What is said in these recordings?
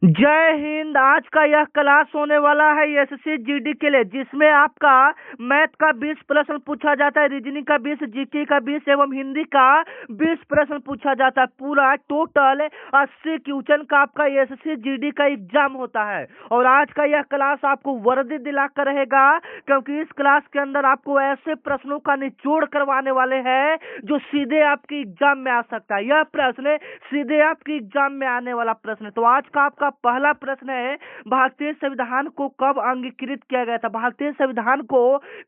जय हिंद। आज का यह क्लास होने वाला है एसएससी जीडी के लिए, जिसमें आपका मैथ का 20 प्रश्न पूछा जाता है, रीजनिंग का 20, जीके का 20 एवं हिंदी का 20 प्रश्न पूछा जाता है। पूरा टोटल 80 क्वेश्चन का आपका एसएससी जीडी का एग्जाम होता है। और आज का यह क्लास आपको वर्दी दिलाकर रहेगा, क्योंकि इस क्लास के अंदर आपको ऐसे प्रश्नों का निचोड़ करवाने वाले हैं जो सीधे आपके एग्जाम में आ सकता है। यह प्रश्न सीधे आपके एग्जाम में आने वाला प्रश्न है। तो आज का आपका पहला प्रश्न है, भारतीय संविधान को कब अंगीकृत किया गया था? भारतीय संविधान को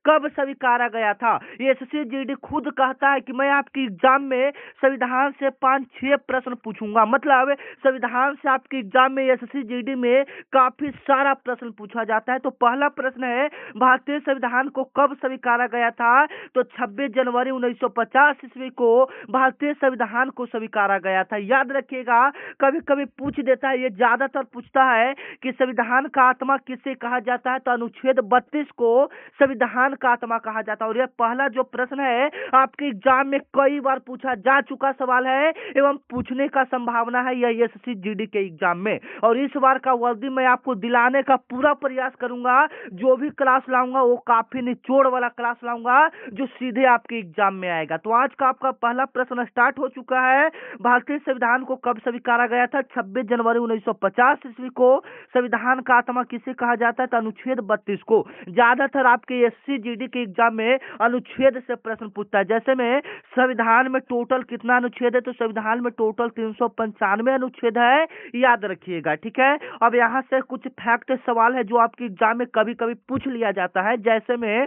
कब स्वीकारा गया था? एसएससी जीडी खुद कहता है कि मैं आपके एग्जाम में संविधान से 5-6 प्रश्न पूछूंगा। मतलब संविधान से आपके एग्जाम में एसएससी जीडी में काफी सारा प्रश्न पूछा जाता है। तो पहला प्रश्न है, भारतीय संविधान को कब स्वीकारा गया था? तो 26 जनवरी 1950 ईस्वी को भारतीय संविधान को स्वीकारा गया था। याद रखिएगा, कभी कभी पूछ देता है, ये ज्यादातर पूछता है कि संविधान का आत्मा किसे कहा जाता है? तो अनुच्छेद 32 को संविधान का आत्मा कहा जाता है। और यह पहला जो प्रश्न है आपके एग्जाम में कई बार पूछा जा चुका सवाल है एवं पूछने का संभावना है यह एसएससी जीडी के एग्जाम में। और इस बार का वर्दी मैं आपको दिलाने का पूरा प्रयास करूंगा। जो भी क्लास लाऊंगा वो काफी निचोड़ वाला क्लास लाऊंगा जो सीधे आपके एग्जाम में आएगा। तो आज का आपका पहला प्रश्न स्टार्ट हो चुका है। भारतीय संविधान को कब स्वीकारा गया था? 26 जनवरी 1950 ईस्वी को संविधान का आत्मा किसे कहा जाता है? तो अनुच्छेद 32 को। ज्यादातर आपके एसएससी जीडी के एग्जाम में अनुच्छेद से प्रश्न पूछता है। जैसे में संविधान में टोटल कितना अनुच्छेद है? तो संविधान में टोटल 395 अनुच्छेद है, याद रखिएगा। ठीक है, अब यहाँ से कुछ फैक्ट सवाल है जो आपके एग्जाम में कभी कभी पूछ लिया जाता है। जैसे में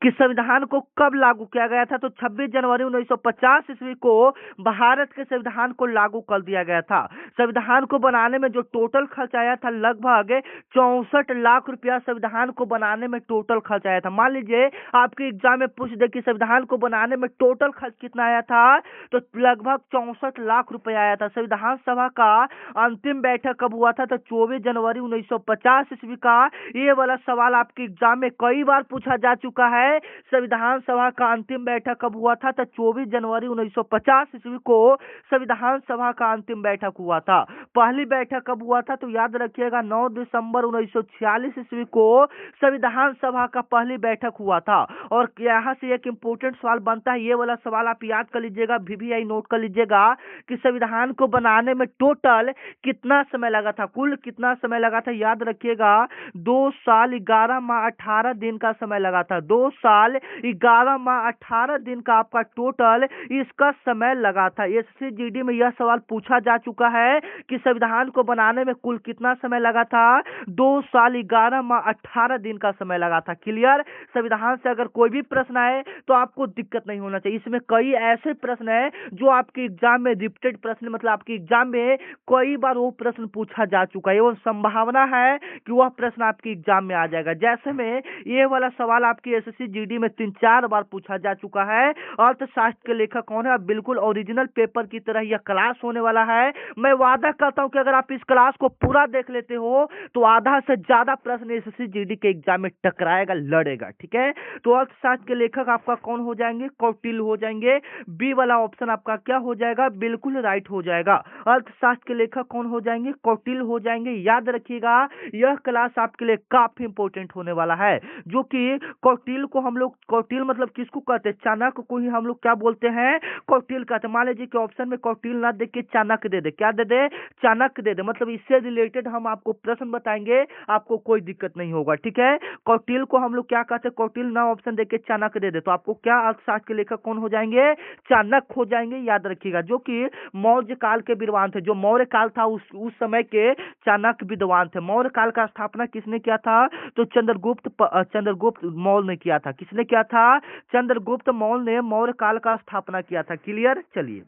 कि संविधान को कब लागू किया गया था? तो 26 जनवरी 1950 ईस्वी को भारत के संविधान को लागू कर दिया गया था। संविधान को बनाने में जो टोटल खर्च आया था लगभग 64 लाख रुपया संविधान को बनाने में टोटल खर्च आया था। मान लीजिए आपके एग्जाम में पूछ दे कि संविधान को बनाने में टोटल खर्च कितना आया था, तो लगभग 64 लाख रुपया आया था। संविधान सभा का अंतिम बैठक कब हुआ था? तो 24 जनवरी 1950 ईस्वी का। ये वाला सवाल आपके एग्जाम में कई बार पूछा जा चुका है। संविधान सभा का अंतिम बैठक कब हुआ था? तो 24 जनवरी 1950 ईस्वी को संविधान सभा का अंतिम बैठक हुआ था। पहली बैठक कब हुआ था? तो याद रखिएगा 9 दिसंबर 1946 ईस्वी को संविधान सभा का पहली बैठक हुआ था। और यहाँ से एक इंपोर्टेंट सवाल बनता है, ये वाला सवाल आप याद कर लीजिएगा, VVI नोट कर लीजिएगा कि संविधान को बनाने में टोटल कितना समय लगा था, कुल कितना समय लगा था? याद रखिएगा 2 साल 11 माह 18 दिन का समय लगा था। 2 साल 11 माह 18 दिन का आपका टोटल इसका समय लगा था। एसएससी जीडी में यह सवाल पूछा जा चुका है कि संविधान को बनाने में कुल कितना समय लगा था? 2 साल 11 माह 18 दिन का समय लगा था। क्लियर? संविधान से अगर कोई भी प्रश्न आए तो आपको दिक्कत नहीं होना चाहिए। इसमें कई ऐसे प्रश्न है जो आपके एग्जाम में रिपीटेड प्रश्न, मतलब आपके एग्जाम में कई बार वो प्रश्न पूछा जा चुका है एवं संभावना है कि वह प्रश्न आपके एग्जाम में आ जाएगा। जैसे में ये वाला सवाल आपकी एसएससी जीडी में 3-4 बार पूछा जा चुका है। अर्थशास्त्र के लेखक कौन है? बिल्कुल ओरिजिनल पेपर की तरह यह क्लास होने वाला है। मैं वादा करता हूं कि अगर आप इस क्लास को पूरा देख लेते हो तो आधा से ज्यादा प्रश्न एसएससी जीडी के एग्जाम में टकराएगा, लड़ेगा। ठीक है, तो अर्थशास्त्र के लेखक आपका कौन हो जाएंगे? कौटिल्य हो जाएंगे। बी वाला ऑप्शन आपका क्या हो जाएगा? बिल्कुल राइट हो जाएगा। अर्थशास्त्र के लेखक कौन हो जाएंगे? कौटिल्य हो जाएंगे। याद रखिएगा, यह क्लास आपके लिए काफी इंपोर्टेंट होने वाला है। जो कि कौटिल्य को हम लोग, कौटिल्य मतलब किसको कहते हैं? चाणक्य को ही हम लोग क्या बोलते हैं? कौटिल्य कहते हैं। मान लीजिए कि ऑप्शन में कौटिल्य ना दे के चाणक्य दे दे, क्या दे दे? चाणक्य दे दे। मतलब इससे रिलेटेड हम आपको प्रश्न बताएंगे, आपको कोई दिक्कत नहीं होगा। ठीक है, कौटिल्य को हम लोग क्या कहते हैं? कौटिल्य ना ऑप्शन दे के चाणक्य दे दे तो आपको क्या अर्थशास्त्र के लेखक कौन हो जाएंगे? चाणक्य हो जाएंगे। याद रखिएगा, जो कि मौर्य काल के विद्वान थे। जो मौर्य काल था उस समय के चाणक्य विद्वान थे। मौर्य काल का स्थापना किसने किया था? तो चंद्रगुप्त मौर्य ने किया था। किसने किया था? चंद्रगुप्त मौर्य ने मौर्य काल का स्थापना किया था। क्लियर? चलिए,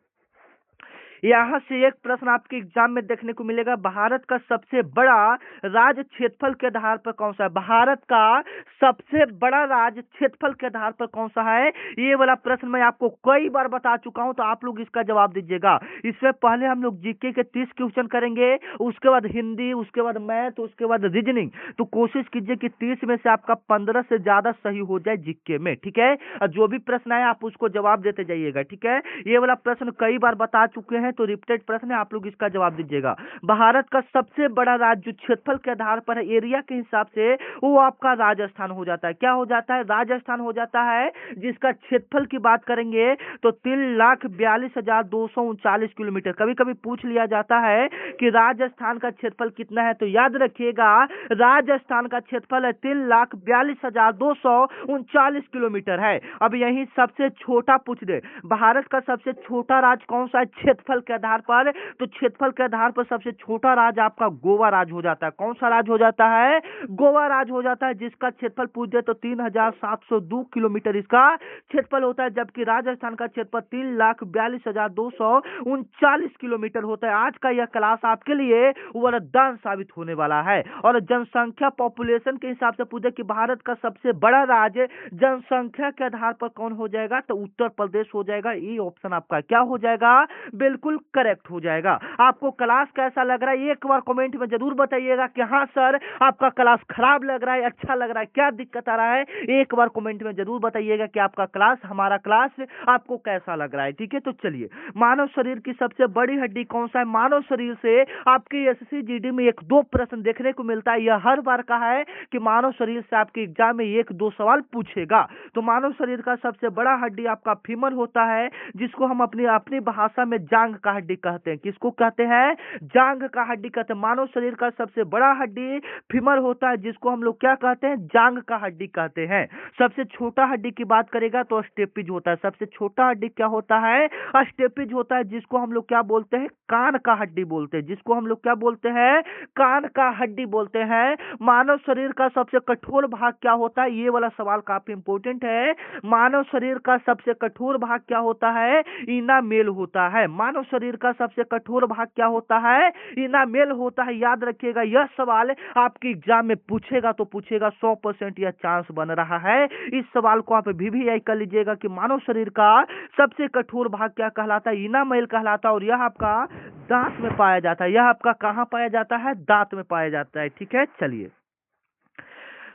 यहाँ से एक प्रश्न आपके एग्जाम में देखने को मिलेगा, भारत का सबसे बड़ा राज्य क्षेत्रफल के आधार पर कौन सा है? भारत का सबसे बड़ा राज्य क्षेत्रफल के आधार पर कौन सा है? ये वाला प्रश्न मैं आपको कई बार बता चुका हूं, तो आप लोग इसका जवाब दीजिएगा। इससे पहले हम लोग जीके के 30 क्वेश्चन करेंगे, उसके बाद हिंदी, उसके बाद मैथ, उसके बाद रीजनिंग। तो कोशिश कीजिए कि 30 में से आपका 15 से ज्यादा सही हो जाए जीके में। ठीक है, और जो भी प्रश्न आए आप उसको जवाब देते जाइएगा। ठीक है, ये वाला प्रश्न कई बार बता चुके हैं, है तो रिपीटेड प्रश्न है, आप लोग इसका जवाब दीजिएगा। भारत का सबसे बड़ा राज्य जो क्षेत्रफल के आधार पर है, एरिया के हिसाब से, वो आपका राजस्थान हो जाता है। क्या हो जाता है? राजस्थान हो जाता है, जिसका क्षेत्रफल की बात करेंगे तो 3,42,239 किलोमीटर। कभी कभी पूछ लिया जाता है कि राजस्थान का क्षेत्रफल कितना है, तो याद रखिएगा राजस्थान का क्षेत्रफल है 3,42,239 किलोमीटर है। अब यही सबसे छोटा पूछ दे, भारत का सबसे छोटा राज्य कौन सा है क्षेत्रफल के आधार पर, तो क्षेत्रफल के आधार पर सबसे छोटा राज्य आपका गोवा राज्य हो जाता है। कौन सा राज्य हो जाता है? गोवा राज्य हो जाता है, जिसका क्षेत्रफल पूछ दे तो 3,702 किलोमीटर इसका क्षेत्रफल होता है, जबकि राजस्थान का क्षेत्रफल 3,42,239 किलोमीटर होता है। आज का यह क्लास आपके लिए वरदान साबित होने वाला है। और जनसंख्या पॉपुलेशन के हिसाब से पूछे कि भारत का सबसे बड़ा राज्य जनसंख्या के आधार पर कौन हो जाएगा, तो उत्तर प्रदेश हो जाएगा। ये ऑप्शन आपका क्या हो जाएगा? बिल्कुल करेक्ट हो जाएगा। आपको क्लास कैसा लग रहा है एक बार कमेंट में जरूर बताइएगा कि हाँ सर आपका क्लास खराब लग रहा है, अच्छा लग रहा है, क्या दिक्कत आ रहा है, एक बार कमेंट में जरूर बताइएगा कि आपका क्लास, हमारा क्लास आपको कैसा लग रहा है। ठीक है, तो चलिए, मानव शरीर की सबसे बड़ी हड्डी कौन सा है? मानव शरीर से आपके एसएससी जीडी में 1-2 प्रश्न देखने को मिलता है। यह हर बार कहा है कि मानव शरीर से आपके एग्जाम में 1-2 सवाल पूछेगा। तो मानव शरीर का सबसे बड़ा हड्डी आपका फीमर होता है, जिसको हम अपनी भाषा में जांघ का हड्डी कहते हैं। किसको कहते हैं? जांघ का हड्डी कहते हैं। मानव शरीर का सबसे बड़ा हड्डी फीमर होता है, जिसको हम लोग क्या कहते हैं? जांघ का हड्डी कहते हैं। सबसे छोटा हड्डी की बात करेगा तो स्टेपिज होता है। सबसे छोटा हड्डी क्या होता है? स्टेपिज होता है, जिसको हम लोग क्या बोलते हैं? कान का हड्डी बोलते हैं। जिसको हम लोग क्या बोलते हैं? कान का हड्डी बोलते हैं। मानव शरीर का सबसे कठोर भाग क्या होता है? ये वाला सवाल काफी इंपॉर्टेंट है। मानव शरीर का सबसे कठोर भाग क्या होता है? इनामेल होता है। मानव शरीर का सबसे कठोर भाग क्या होता है? इनामेल होता है। याद रखिएगा, यह सवाल आपके एग्जाम में पूछेगा तो पूछेगा, 100% यह चांस बन रहा है। इस सवाल को आप VVI कर लीजिएगा कि मानव शरीर का सबसे कठोर भाग क्या कहलाता है? इनामेल कहलाता है। और यह आपका दांत में पाया जाता है। यह आपका कहां पाया जाता है? दांत में पाया जाता है। ठीक है, चलिए,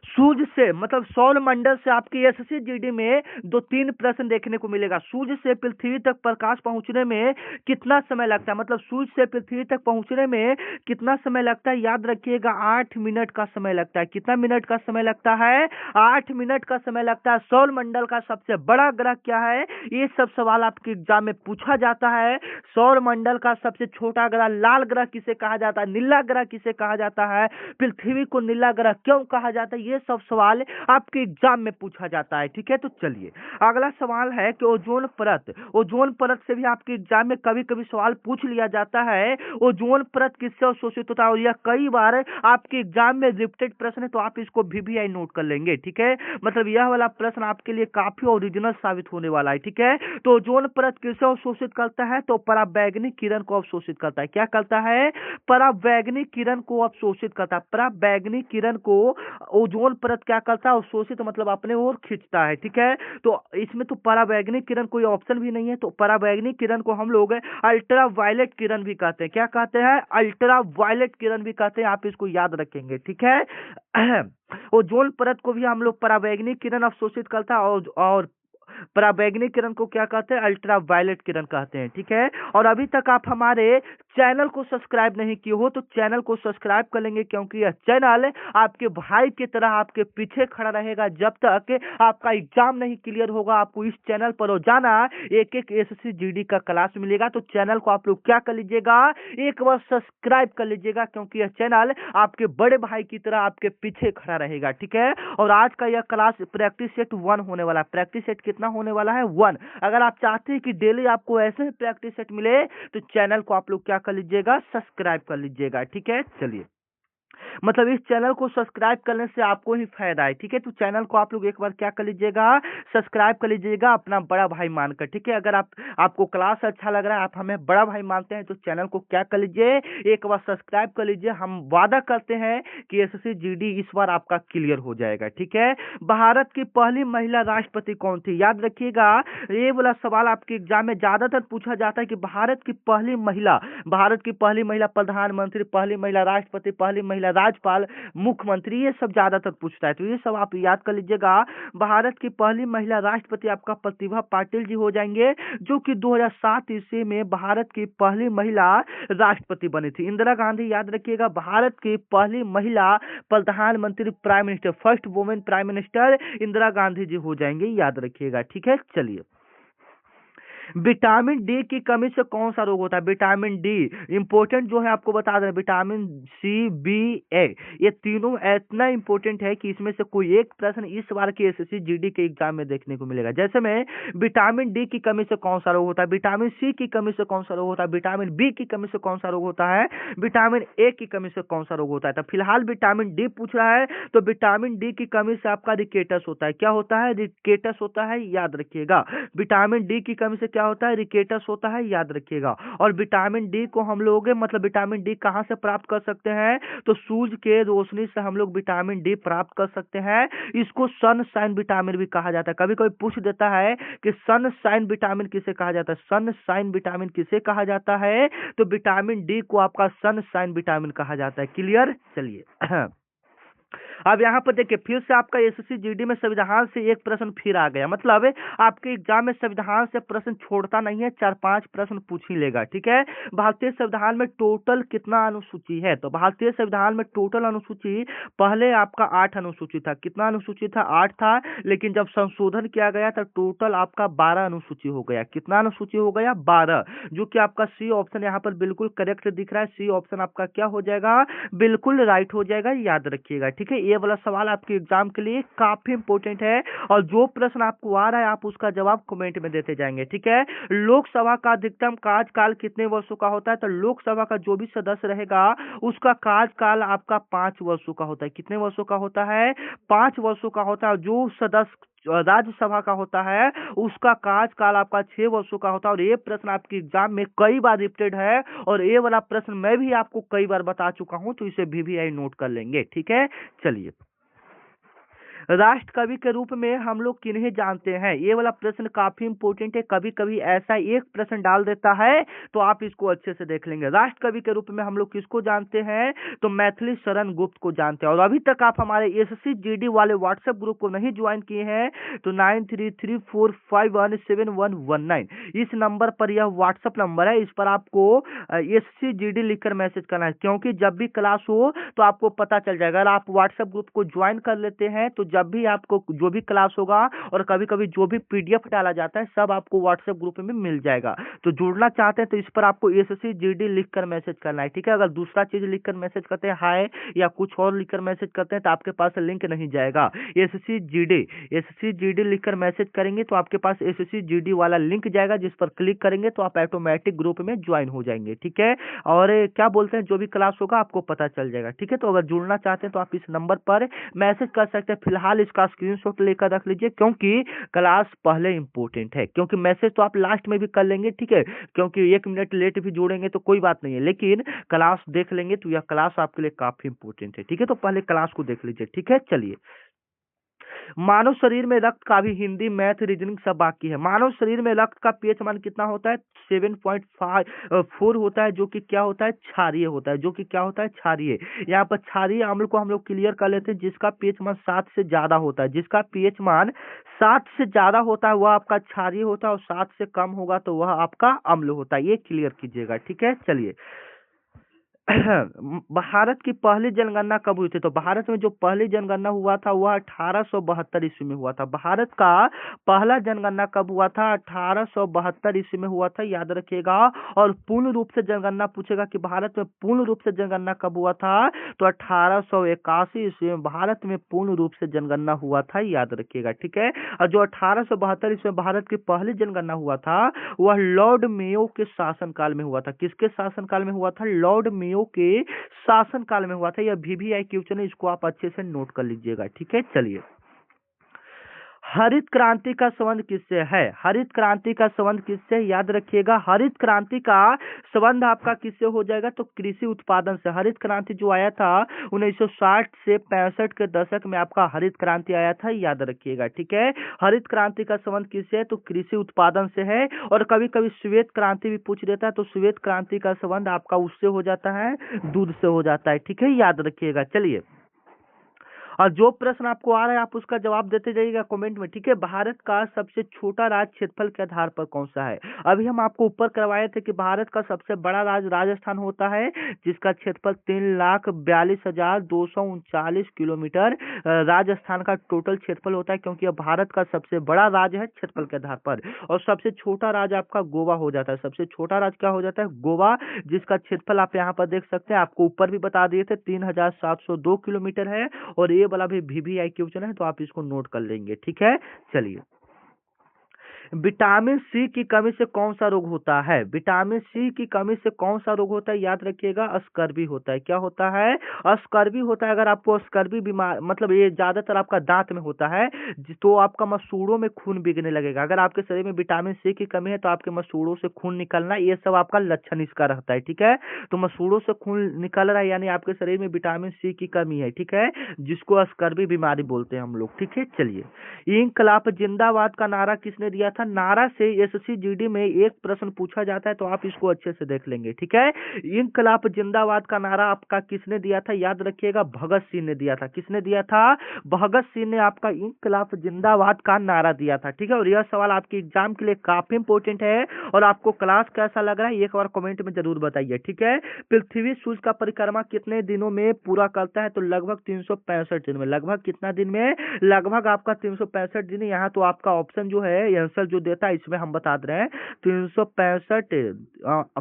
सूर्य से मतलब सौर मंडल से आपके एसएससी जीडी में 2-3 प्रश्न देखने को मिलेगा। सूर्य से पृथ्वी तक प्रकाश पहुंचने में कितना समय लगता है? मतलब सूर्य से पृथ्वी तक पहुंचने में कितना समय लगता है? याद रखिएगा 8 मिनट का समय लगता है। कितना मिनट का समय लगता है? 8 मिनट का समय लगता है। सौर मंडल का सबसे बड़ा ग्रह क्या है? ये सब सवाल आपके एग्जाम में पूछा जाता है। सौर मंडल का सबसे छोटा ग्रह, लाल ग्रह किसे कहा जाता है? नीला ग्रह किसे कहा जाता है? पृथ्वी को नीला ग्रह क्यों कहा जाता है? ये सब सवाल आपके एग्जाम में पूछा जाता है। ठीक है, तो चलिए, अगला सवाल है कि ओजोन परत। ओजोन परत से भी आपके एग्जाम में कभी कभी सवाल पूछ लिया जाता है। ओजोन परत किससे अवशोषित होता है? और यह कई बार आपके एग्जाम में रिपीटेड प्रश्न है, तो आप इसको VVI नोट कर लेंगे। ठीक है, मतलब यह वाला प्रश्न आपके लिए काफी ओरिजिनल साबित होने वाला है। ठीक है, तो ओजोन परत किससे अवशोषित करता है? तो पराबैंगनी किरण को अवशोषित करता है। क्या करता है? पराबैंगनी किरण को अवशोषित करता है। पराबैंगनी किरण को ओजोन परत क्या करता है? अवशोषित मतलब अपने ओर खींचता है। ठीक है, तो इसमें तो पराबैंगनी किरण कोई ऑप्शन भी नहीं है। तो पराबैंगनी किरण को हम लोग अल्ट्रा वायलेट किरण भी कहते हैं। क्या कहते हैं? अल्ट्रा वायलेट किरण भी कहते हैं। आप इसको याद रखेंगे। ठीक है, ओजोन परत को भी हम लोग पराबैंगनी किरण अवशोषित करता है, और पराबैंगनी किरण को क्या कहते हैं? अल्ट्रा वायलेट किरण कहते हैं। ठीक है, और अभी तक आप हमारे चैनल को सब्सक्राइब नहीं किए हो तो चैनल को सब्सक्राइब कर लेंगे, क्योंकि यह चैनल आपके भाई की तरह आपके पीछे खड़ा रहेगा जब तक आपका एग्जाम नहीं क्लियर होगा। आपको इस चैनल पर रोजाना एक एसएससी जीडी का क्लास मिलेगा। तो चैनल को आप लोग क्या कर लीजिएगा? एक बार सब्सक्राइब कर लीजिएगा, क्योंकि यह चैनल आपके बड़े भाई की तरह आपके पीछे खड़ा रहेगा। ठीक है, और आज का यह क्लास प्रैक्टिस सेट 1 होने वाला है। प्रैक्टिस सेट कितना होने वाला है? 1। अगर आप चाहते हैं कि डेली आपको ऐसे ही प्रैक्टिस सेट मिले तो चैनल को आप लोग क्या कर लीजिएगा? सब्सक्राइब कर लीजिएगा। ठीक है, चलिए, मतलब इस चैनल को सब्सक्राइब करने से आपको ही फायदा है। ठीक है, तो चैनल को आप लोग एक बार क्या कर लीजिएगा? सब्सक्राइब कर लीजिएगा, अपना बड़ा भाई मानकर। ठीक है, अगर आपको क्लास अच्छा लग रहा है, आप हमें बड़ा भाई मानते हैं, तो चैनल को क्या कर लीजिए? एक बार सब्सक्राइब कर लीजिए। हम वादा करते हैं कि एसएससी जीडी इस बार आपका क्लियर हो जाएगा। ठीक है, भारत की पहली महिला राष्ट्रपति कौन थी? याद रखिएगा, ये वाला सवाल आपके एग्जाम में ज्यादातर पूछा जाता है कि भारत की पहली महिला प्रधानमंत्री, पहली महिला राष्ट्रपति, पहली महिला राज्यपाल, मुख्यमंत्री, ये सब ज्यादातर पूछता है, तो ये सब आप याद कर लीजिएगा। भारत की पहली महिला राष्ट्रपति आपका प्रतिभा पाटिल जी हो जाएंगे, जो कि 2007 ईस्वी में भारत की पहली महिला राष्ट्रपति बनी थी। इंदिरा गांधी याद रखिएगा, भारत की पहली महिला प्रधानमंत्री, prime minister, first women prime minister Indira Gandhi ji हो जाएंगे, याद रखिएगा। ठीक है, चलिए। विटामिन डी की कमी से कौन सा रोग होता है? विटामिन डी इंपॉर्टेंट जो है आपको बता दें, विटामिन सी, बी, ए, ये तीनों इतना इंपॉर्टेंट है कि इसमें से कोई एक प्रश्न इस बार के एसएससी जीडी के एग्जाम में देखने को मिलेगा। जैसे में विटामिन डी की कमी से कौन सा रोग होता है, विटामिन सी की कमी से कौन सा रोग होता है, विटामिन बी की कमी से कौन सा रोग होता है, विटामिन ए की कमी से कौन सा रोग होता है। तो फिलहाल विटामिन डी पूछ रहा है, तो विटामिन डी की कमी से आपका रिकेटस होता है। क्या होता है? रिकेटस होता है, याद रखिएगा। विटामिन डी की कमी से क्या होता है? रिकेटस होता है, याद रखिएगा। और विटामिन डी को हम लोग मतलब विटामिन डी कहां से प्राप्त कर सकते हैं? तो सूरज के रोशनी से हम लोग विटामिन डी प्राप्त कर सकते हैं। इसको सनशाइन विटामिन भी कहा जाता है। कभी कभी पूछ देता है कि सनशाइन विटामिन किसे कहा जाता है, सनशाइन विटामिन किसे कहा जाता है? तो विटामिन डी को आपका सनशाइन विटामिन कहा जाता है। क्लियर? चलिए। अब यहाँ पर देखिए, फिर से आपका एसएससी जीडी में संविधान से एक प्रश्न फिर आ गया। मतलब आपके एग्जाम में संविधान से प्रश्न छोड़ता नहीं है, 4-5 प्रश्न पूछ ही लेगा। ठीक है, भारतीय संविधान में टोटल कितना अनुसूची है? तो भारतीय संविधान में टोटल अनुसूची पहले आपका 8 अनुसूची था। कितना अनुसूची था? 8 था। लेकिन जब संशोधन किया गया तो टोटल आपका 12 अनुसूची हो गया। कितना अनुसूची हो गया? 12, जो कि आपका सी ऑप्शन यहाँ पर बिल्कुल करेक्ट दिख रहा है। सी ऑप्शन आपका क्या हो जाएगा? बिल्कुल राइट हो जाएगा, याद रखिएगा। ठीक है, ये वाला सवाल आपके एग्जाम के लिए काफी इंपॉर्टेंट है, और जो प्रश्न आपको आ रहा है आप उसका जवाब कमेंट में देते जाएंगे। ठीक है, लोकसभा का अधिकतम कार्यकाल कितने वर्षों का होता है? तो लोकसभा का जो भी सदस्य रहेगा उसका कार्यकाल आपका 5 वर्षों का होता है। कितने वर्षों का होता है? 5 वर्षों का होता है। जो सदस्य राज्यसभा का होता है उसका कार्यकाल आपका 6 वर्षों का होता है। और ये प्रश्न आपके एग्जाम में कई बार रिपीटेड है, और ये वाला प्रश्न मैं भी आपको कई बार बता चुका हूं, तो इसे भी नोट कर लेंगे। ठीक है, चलिए। राष्ट्र कवि के रूप में हम लोग किन्हें जानते हैं? ये वाला प्रश्न काफी इंपॉर्टेंट है। कभी कभी ऐसा एक प्रश्न डाल देता है, तो आप इसको अच्छे से देख लेंगे। राष्ट्र कवि के रूप में हम लोग किसको जानते हैं? तो मैथिली शरण गुप्त को जानते हैं। और अभी तक आप हमारे एसएससी जीडी वाले व्हाट्सएप ग्रुप को नहीं ज्वाइन किए हैं तो 9334517119 इस नंबर पर, यह व्हाट्सएप नंबर है, इस पर आपको एसएससी जीडी लिखकर मैसेज करना है। क्योंकि जब भी क्लास हो तो आपको पता चल जाएगा। अगर आप व्हाट्सएप ग्रुप को ज्वाइन कर लेते हैं तो जब भी आपको जो भी क्लास होगा और कभी कभी जो भी पीडीएफ डाला जाता है सब आपको व्हाट्सएप ग्रुप में मिल जाएगा। तो जुड़ना चाहते हैं तो इस पर आपको एसएससी जीडी लिखकर मैसेज करना है। ठीक है, अगर दूसरा चीज लिखकर मैसेज करते हैं, हाय या कुछ और लिखकर मैसेज करते हैं, तो आपके पास लिंक नहीं जाएगा। एसएससी जीडी लिखकर मैसेज करेंगे तो आपके पास एसएससी जीडी वाला लिंक जाएगा, जिस पर क्लिक करेंगे तो आप ऑटोमेटिक ग्रुप में ज्वाइन हो जाएंगे। ठीक है, और क्या बोलते हैं, जो भी क्लास होगा आपको पता चल जाएगा। ठीक है, तो अगर जुड़ना चाहते हैं तो आप इस नंबर पर मैसेज कर सकते हैं। फिलहाल इसका स्क्रीनशॉट लेकर रख लीजिए, क्योंकि क्लास पहले इंपॉर्टेंट है। क्योंकि मैसेज तो आप लास्ट में भी कर लेंगे, ठीक है, क्योंकि 1 मिनट लेट भी जोड़ेंगे तो कोई बात नहीं है, लेकिन क्लास देख लेंगे तो यह क्लास आपके लिए काफी इंपॉर्टेंट है। ठीक है, तो पहले क्लास को देख लीजिए। ठीक है, चलिए। मानव शरीर में रक्त का भी हिंदी, मैथ, रीजनिंग सब बाकी है। मानव शरीर में रक्त का पीएच मान कितना होता है? 7.4 होता है, जो कि क्या होता है? क्षारीय होता है। जो कि क्या होता है? क्षारीय। यहाँ पर क्षारीय अम्ल को हम लोग क्लियर कर लेते हैं। जिसका पीएच मान 7 से ज्यादा होता है, जिसका पीएच मान 7 से ज्यादा होता है वह आपका क्षारीय होता है, और 7 से कम होगा तो वह आपका अम्ल होता है। ये क्लियर कीजिएगा। ठीक है, चलिए। भारत की पहली जनगणना कब हुई थी? तो भारत में जो पहली जनगणना हुआ था वह 1872 ईस्वी में हुआ था। भारत का पहला जनगणना कब हुआ था? 1872 ईस्वी में हुआ था, याद रखिएगा। और पूर्ण रूप से जनगणना पूछेगा कि भारत में पूर्ण रूप से जनगणना कब हुआ था, तो 1881 ईस्वी में भारत में पूर्ण रूप से जनगणना हुआ था, याद रखिएगा। ठीक है, और जो 1872 ईस्वी में भारत की पहली जनगणना हुआ था वह लॉर्ड मेयो के शासनकाल में हुआ था। किसके शासनकाल में हुआ था? लॉर्ड मेयो के शासनकाल में हुआ था। यह वीवीआई क्वेश्चन है, इसको आप अच्छे से नोट कर लीजिएगा। ठीक है, चलिए। हरित क्रांति का संबंध किससे है? हरित क्रांति का संबंध किससे है? याद रखिएगा, हरित क्रांति का संबंध आपका किससे हो जाएगा? तो कृषि उत्पादन से। हरित क्रांति जो आया था 1960 से 65 के दशक में आपका हरित क्रांति आया था, याद रखिएगा, ठीक है। हरित क्रांति का संबंध किससे है? तो कृषि उत्पादन से है। और कभी कभी श्वेत क्रांति भी पूछ देता है, तो श्वेत क्रांति का संबंध आपका उससे हो जाता है, दूध से हो जाता है, ठीक है, याद रखिएगा। चलिए, और जो प्रश्न आपको आ रहा है आप उसका जवाब देते जाइएगा कमेंट में, ठीक है। भारत का सबसे छोटा राज्य क्षेत्रफल के आधार पर कौन सा है? अभी हम आपको ऊपर करवाए थे कि भारत का सबसे बड़ा राज्य राजस्थान होता है, जिसका क्षेत्रफल 3,42,239 किलोमीटर राजस्थान का टोटल क्षेत्रफल होता है, क्योंकि यह भारत का सबसे बड़ा राज्य है क्षेत्रफल के आधार पर। और सबसे छोटा राज्य आपका गोवा हो जाता है। सबसे छोटा राज्य क्या हो जाता है? गोवा, जिसका क्षेत्रफल आप यहाँ पर देख सकते हैं, आपको ऊपर भी बता दिए थे, 3,702 किलोमीटर है। और ये वाला भी VVI क्वेश्चन है, तो आप इसको नोट कर लेंगे, ठीक है। चलिए, विटामिन सी की कमी से कौन सा रोग होता है? विटामिन सी की कमी से कौन सा रोग होता है? याद रखिएगा, स्कर्वी होता है। क्या होता है? स्कर्वी होता है। अगर आपको स्कर्वी बीमार, मतलब ये ज्यादातर आपका दांत में होता है, तो आपका मसूड़ों में खून बिगने लगेगा। अगर आपके शरीर में विटामिन सी की कमी है तो आपके मसूड़ों से खून निकलना, ये सब आपका लक्षण इसका रहता है, ठीक है। तो मसूड़ों से खून निकल रहा है, यानी आपके शरीर में विटामिन सी की कमी है, ठीक है, जिसको स्कर्वी बीमारी बोलते हैं हम लोग, ठीक है। चलिए, इंकलाब जिंदाबाद का नारा किसने दिया था? नारा से SSC GD में एक प्रश्न पूछा जाता है, तो आप इसको अच्छे से देख लेंगे, ठीक है। इंकलाब जिंदाबाद का नारा आपका किसने दिया था? याद रखिएगा, भगत सिंह ने दिया था। किसने दिया था? भगत सिंह ने आपका इंकलाब जिंदाबाद का नारा दिया था, ठीक है। और यह सवाल आपके एग्जाम के लिए काफी इंपोर्टेंट है। और आपको क्लास कैसा लग रहा है एक बार कमेंट में जरूर बताइए, ठीक है। पृथ्वी सूर्य का परिक्रमा कितने दिनों में पूरा करता है? तो लगभग 365 दिन में। लगभग कितना दिन में? लगभग आपका 365 दिन। यहाँ तो आपका ऑप्शन जो है, आंसर जो देता है, इसमें हम बता दे रहे हैं 365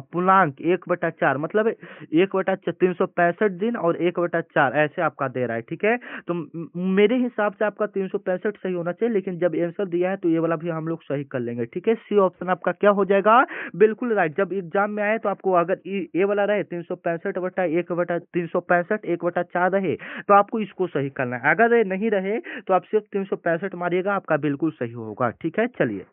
पूर्णांक 1/4, मतलब 365 दिन और 1/4 ऐसे आपका दे रहा है, ठीक है। तो मेरे हिसाब से आपका 365 सही होना चाहिए, लेकिन जब आंसर दिया है तो ये वाला भी हम लोग सही कर लेंगे, ठीक है। सी ऑप्शन आपका क्या हो जाएगा? बिल्कुल राइट। जब एग्जाम में आए तो आपको अगर ये वाला रहे 365/1/4 रहे, तो आपको इसको सही करना है। अगर ये नहीं रहे तो आप सिर्फ 365 मारिएगा, आपका बिल्कुल सही होगा, ठीक है। चलिए,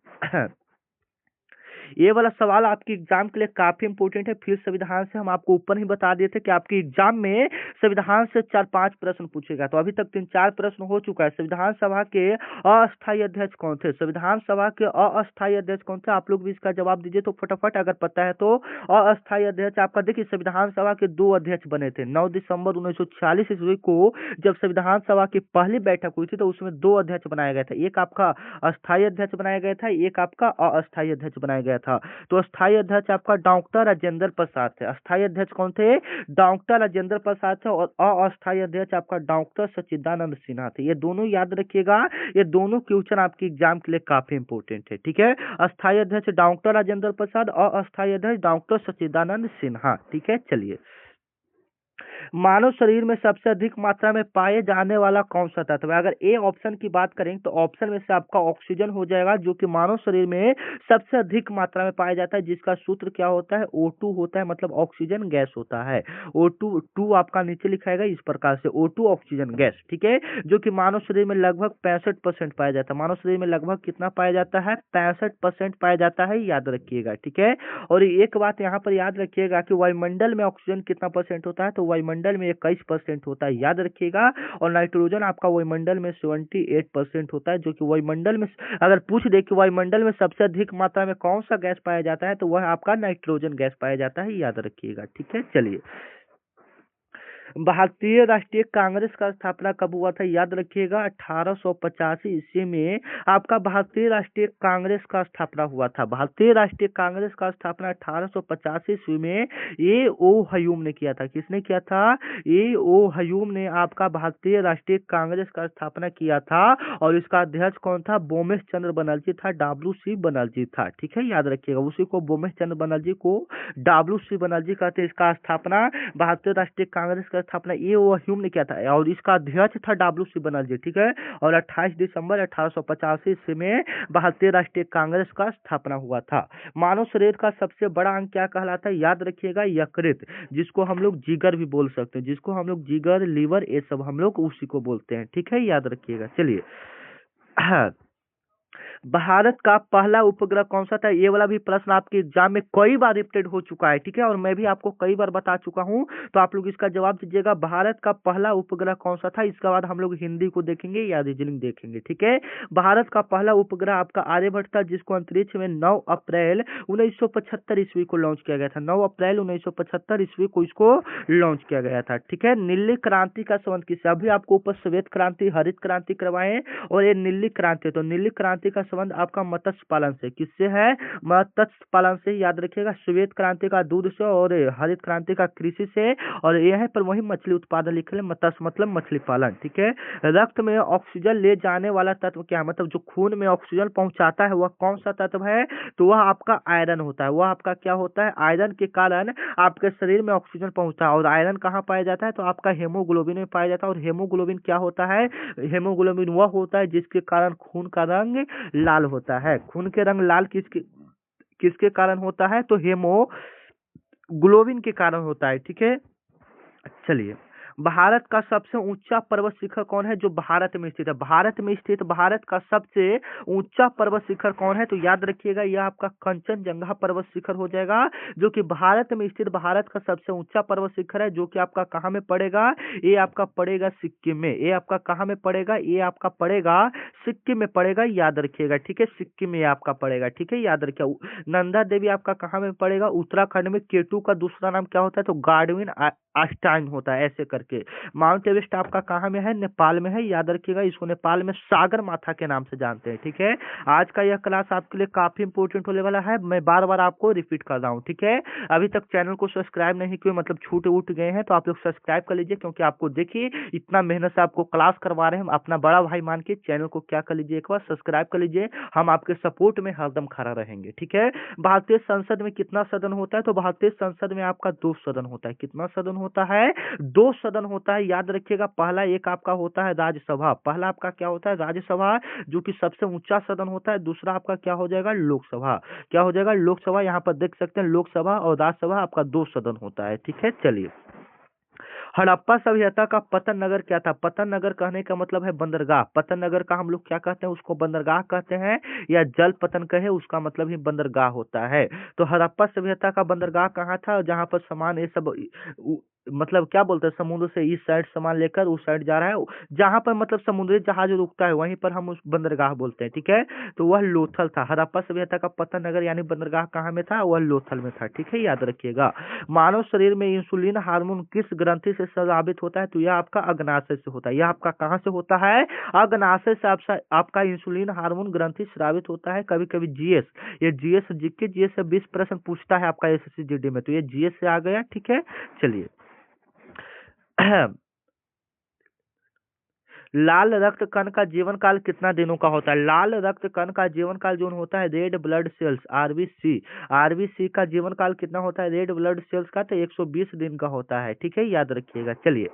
ये वाला सवाल आपके एग्जाम के लिए काफी इंपोर्टेंट है। फिर संविधान से हम आपको ऊपर ही बता दिए थे कि आपके एग्जाम में संविधान से 4-5 प्रश्न पूछेगा। तो अभी तक 3-4 प्रश्न हो चुका है। संविधान सभा के अस्थायी अध्यक्ष कौन थे? संविधान सभा के अस्थायी अध्यक्ष कौन थे? आप लोग भी इसका जवाब दीजिए तो फटाफट, अगर पता है तो। अस्थायी अध्यक्ष आपका देखिए, संविधान सभा के 2 अध्यक्ष बने थे। 9 दिसंबर 1946 ईस्वी को जब संविधान सभा की पहली बैठक हुई थी, तो उसमें 2 अध्यक्ष बनाया गया था। एक आपका अस्थायी अध्यक्ष बनाया गया था, एक आपका अस्थायी अध्यक्ष बनाया गया था। तो अस्थायी अध्यक्ष आपका डॉक्टर राजेंद्र प्रसाद थे। अस्थायी अध्यक्ष कौन थे? डॉक्टर राजेंद्र प्रसाद थे। और अस्थायी अध्यक्ष आपका डॉक्टर सच्चिदानंद सिन्हा थे। ये दोनों याद रखिएगा, ये दोनों क्वेश्चन आपके एग्जाम के लिए काफी इंपोर्टेंट है, ठीक है। अस्थायी अध्यक्ष डॉक्टर राजेंद्र प्रसाद और अस्थायी अध्यक्ष डॉक्टर सच्चिदानंद सिन्हा, ठीक है। चलिए, मानव शरीर में सबसे अधिक मात्रा में पाए जाने वाला कौन सा तत्व है? अगर ए ऑप्शन की बात करें तो ऑप्शन में से आपका ऑक्सीजन हो जाएगा, जो कि मानव शरीर में सबसे अधिक मात्रा में पाया जाता है, जिसका सूत्र क्या होता है? O2 होता है, मतलब ऑक्सीजन गैस होता है। O2 आपका नीचे लिखाएगा इस प्रकार से, O2 ऑक्सीजन गैस, ठीक है, जो कि मानव शरीर में लगभग 65% पाया जाता है। मानव शरीर में लगभग कितना पाया जाता है? 65% पाया जाता है, याद रखिएगा, ठीक है। और एक बात यहाँ पर याद रखिएगा कि वायुमंडल में ऑक्सीजन कितना परसेंट होता है? तो वायुमंडल में 21% होता है, याद रखिएगा। और नाइट्रोजन आपका वायुमंडल में 78% होता है, जो कि वायुमंडल में, अगर पूछ दे कि वायुमंडल में सबसे अधिक मात्रा में कौन सा गैस पाया जाता है, तो वह आपका नाइट्रोजन गैस पाया जाता है, याद रखिएगा, ठीक है। चलिए, भारतीय राष्ट्रीय कांग्रेस का स्थापना कब हुआ था? याद रखिएगा, 1885 ईस्वी में आपका भारतीय राष्ट्रीय कांग्रेस का स्थापना हुआ था। भारतीय राष्ट्रीय कांग्रेस का स्थापना 1885 ईस्वी में A.O. ह्यूम ने किया था। किसने किया था? A.O. ह्यूम ने आपका भारतीय राष्ट्रीय कांग्रेस का स्थापना किया था। और इसका अध्यक्ष कौन था? बोमेश चंद्र बनर्जी था, WC बनर्जी था, ठीक है, याद रखिएगा। उसी को बोमेश चंद्र बनर्जी को WC बनर्जी कहते हैं। इसका स्थापना भारतीय राष्ट्रीय कांग्रेस का स्थापना A.O. ह्यूम ने किया था, और इसका अध्यक्ष था WC बनर्जी, ठीक है। और 28 दिसंबर 1885 ईस्वी में भारतीय राष्ट्रीय कांग्रेस का स्थापना हुआ था। मानव शरीर का सबसे बड़ा अंग क्या कहलाता है? याद रखिएगा, यकृत, जिसको हम लोग जिगर भी बोल सकते हैं, जिसको हम लोग जिगर, लीवर, ये सब हम लोग उसी को बोलते हैं, ठीक है, याद रखिएगा। चलिए, भारत का पहला उपग्रह कौन सा था? ये वाला भी प्रश्न आपके एग्जाम में कई बार रिपीटेड हो चुका है, ठीक है, और मैं भी आपको कई बार बता चुका हूं। तो आप लोग इसका जवाब दीजिएगा, भारत का पहला उपग्रह कौन सा था। इसके बाद हम लोग हिंदी को देखेंगे या रीजनिंग देखेंगे, ठीक है। भारत का पहला उपग्रह आपका आर्यभट्ट था, जिसको अंतरिक्ष में 9 अप्रैल 1975 ईस्वी को लॉन्च किया गया था। 9 अप्रैल 1975 ईस्वी को इसको लॉन्च किया गया था, ठीक है। नीली क्रांति का संबंध किससे? अभी आपको ऊपर श्वेत क्रांति, हरित क्रांति करवाए और ये नीली क्रांति, तो नीली क्रांति का संबंध आपका मत्स्य पालन से। किससे है? मत्स्य पालन से, याद रखिएगा। श्वेत क्रांति का दूध से और हरित क्रांति का कृषि से, और यहाँ पर वही मछली उत्पादन लिखे, मत्स्य मतलब मछली पालन, ठीक है। रक्त में ऑक्सीजन ले जाने वाला तत्व क्या है? मतलब जो खून में ऑक्सीजन पहुंचाता है वह कौन सा तत्व है? तो वह आपका आयरन होता है। वह आपका क्या होता है? आयरन के कारण आपके शरीर में ऑक्सीजन पहुंचता है। और आयरन कहाँ पाया जाता है? तो आपका हेमोग्लोबिन में पाया जाता है। और हेमोग्लोबिन क्या होता है? हेमोग्लोबिन वह होता है जिसके कारण खून का रंग लाल होता है। खून के रंग लाल किसके किसके कारण होता है? तो हेमोग्लोबिन के कारण होता है, ठीक है। चलिए, भारत का सबसे ऊंचा पर्वत शिखर कौन है जो भारत में स्थित है? भारत में स्थित भारत का सबसे ऊंचा पर्वत शिखर कौन है? तो याद रखिएगा, यह आपका कंचनजंगा पर्वत शिखर हो जाएगा, जो कि भारत में स्थित भारत का सबसे ऊंचा पर्वत शिखर है, जो कि आपका कहाँ में पड़ेगा? ये आपका पड़ेगा सिक्किम में। ये आपका कहाँ में पड़ेगा? ये आपका पड़ेगा सिक्किम में पड़ेगा, याद रखिएगा, ठीक है। सिक्किम में आपका पड़ेगा, ठीक है, याद रखिएगा। नंदा देवी आपका कहाँ में पड़ेगा? उत्तराखंड में। केटू का दूसरा नाम क्या होता है? तो गार्डविन आस्टाइन होता है, ऐसे करके। माउंट एवरेस्ट आपका कहाँ में है? नेपाल में है, याद रखिएगा। इसको नेपाल में सागर माथा के नाम से जानते हैं, ठीक है। आज का यह क्लास आपके लिए काफी इंपोर्टेंट होने वाला है, मैं बार बार आपको रिपीट कर रहा हूँ, ठीक है। अभी तक चैनल को सब्सक्राइब नहीं किए, मतलब छूट उठ गए हैं, तो आप लोग सब्सक्राइब कर लीजिए, क्योंकि आपको देखिए इतना मेहनत से आपको क्लास करवा रहे हैं, अपना बड़ा भाई मान के चैनल को क्या कर लीजिए, एक बार सब्सक्राइब कर लीजिए। हम आपके सपोर्ट में हरदम खड़ा रहेंगे, ठीक है। भारतीय संसद में कितना सदन होता है? तो भारतीय संसद में आपका 2 सदन होता है। कितना सदन होता है? 2 सदन होता है, याद रखिएगा। पहला एक आपका होता है राज्यसभा। पहला आपका क्या होता है? राज्यसभा, जो कि सबसे ऊंचा सदन होता है। दूसरा आपका क्या हो जाएगा? लोकसभा। क्या हो जाएगा? लोकसभा। यहाँ पर देख सकते हैं, लोकसभा और राज्यसभा आपका 2 सदन होता है, ठीक है। चलिए, हड़प्पा सभ्यता का पतन नगर क्या था? पतन नगर कहने का मतलब है बंदरगाह। पतन नगर का हम लोग क्या कहते हैं? उसको बंदरगाह कहते हैं, या जल पतन कहे उसका मतलब ही बंदरगाह होता है। तो हड़प्पा सभ्यता का बंदरगाह कहाँ था? जहाँ पर सामान ये सब मतलब क्या बोलते हैं, समुद्र से इस साइड सामान लेकर उस साइड जा रहा है, जहां पर मतलब समुद्री जहाज रुकता है वहीं पर हम उस बंदरगाह बोलते हैं, ठीक है। तो वह लोथल था। हड़प्पा सभ्यता का पतन नगर यानी बंदरगाह कहाँ में था? वह लोथल में था, ठीक है, याद रखिएगा। मानव शरीर में इंसुलिन हार्मोन किस ग्रंथि से स्रावित होता है? तो यह आपका अग्नाशय से होता है। यह आपका कहाँ से होता है? अग्नाशय से आपका इंसुलिन हार्मोन ग्रंथि स्रावित होता है। कभी कभी जीएस, ये जीएस जीके जीएस से 20 प्रश्न पूछता है आपका एसएससी जीडी में, तो ये जीएस से आ गया, ठीक है। चलिए, लाल रक्त कण का जीवन काल कितना दिनों का होता है? लाल रक्त कण का जीवन काल जो होता है, red blood cells RBC, RBC का जीवन काल कितना होता है रेड ब्लड सेल्स का? तो 120 दिन का होता है, ठीक है, याद रखिएगा। चलिए,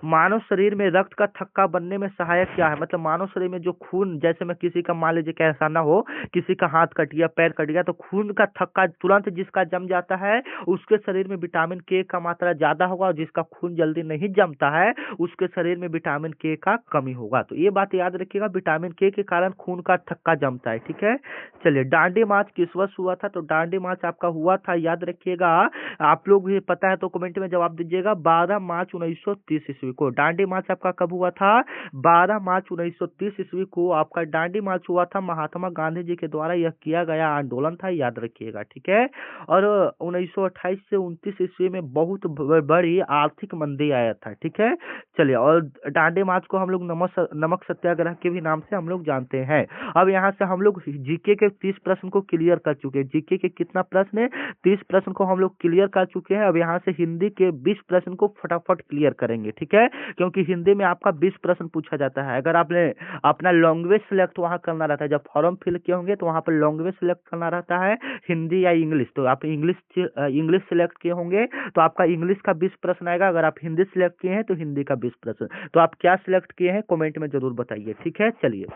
मानव शरीर में रक्त का थक्का बनने में सहायक क्या है? मतलब मानव शरीर में जो खून, जैसे में किसी का मान लीजिए कैसा ना हो, किसी का हाथ कट गया, पैर कट गया, तो खून का थक्का तुरंत जिसका जम जाता है उसके शरीर में विटामिन के का मात्रा ज्यादा होगा, और जिसका खून जल्दी नहीं जमता है उसके शरीर में विटामिन के का कमी होगा। तो ये बात याद रखिएगा, विटामिन के कारण खून का थक्का जमता है, ठीक है। चलिए, दांडी मार्च किस वर्ष हुआ था? तो दांडी मार्च आपका हुआ था, याद रखिएगा। आप लोग भी पता है तो कमेंट में जवाब दीजिएगा। 12 मार्च 1930 ईस्वी को। दांडी मार्च आपका कब हुआ था? 12 मार्च 1930 ईस्वी को आपका दांडी मार्च हुआ था। महात्मा गांधी जी के द्वारा यह किया गया आंदोलन था, याद रखिएगा, ठीक है। और 1928 से 29 ईस्वी में बहुत बड़ी आर्थिक मंदी आया था, ठीक है। चलिए, और दांडी मार्च को हम लोग नमक सत्याग्रह के भी नाम से हम लोग जानते हैं। अब यहाँ से हम लोग जीके के 30 प्रश्न को क्लियर कर चुके हैं। जीके के कितना प्रश्न है? 30 प्रश्न को हम लोग क्लियर कर चुके हैं। अब यहाँ से हिंदी के 20 प्रश्न को फटाफट क्लियर करेंगे, ठीक है, क्योंकि हिंदी में आपका 20 प्रश्न पूछा जाता है। अगर आपने अपना लैंग्वेज सिलेक्ट वहां करना रहता है, जब फॉर्म फिल किए होंगे तो वहां पर लैंग्वेज सिलेक्ट करना रहता है, हिंदी या इंग्लिश, तो आप इंग्लिश सिलेक्ट किए होंगे तो आपका इंग्लिश का 20 प्रश्न आएगा। अगर आप हिंदी सिलेक्ट किए हैं तो हिंदी का 20 प्रश्न। तो आप क्या सिलेक्ट किए हैं कमेंट में जरूर बताइए, ठीक है। चलिए,